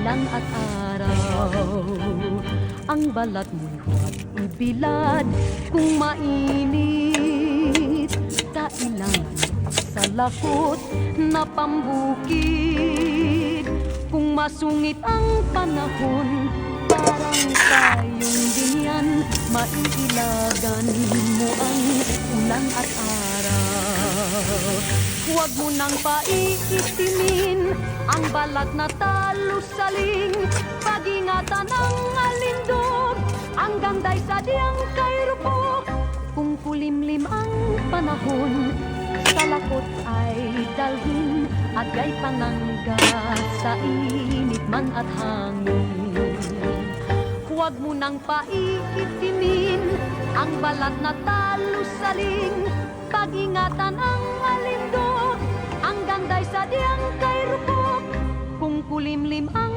ulan at araw. Ang balat mo'y huwag ibilad kung mainit. Kailangan sa lakot na pambukid. Kung masungit ang panahon, parang tayong binyan, maiilagan mo ang ulan at araw. Huwag mo nang paiitimin ang balat na talusaling. Pag-ingatan ang alindog, ang ganday sa diyang kay rupok. Kung kulimlim ang panahon, sa lakot ay dalhin at gay panangga sa init man at hangin. Huwag mo nang paiitimin ang balat na talusaling. Pag-ingatan ang alindog, ang ganday sa diyang kay rupok. Kung kulimlim ang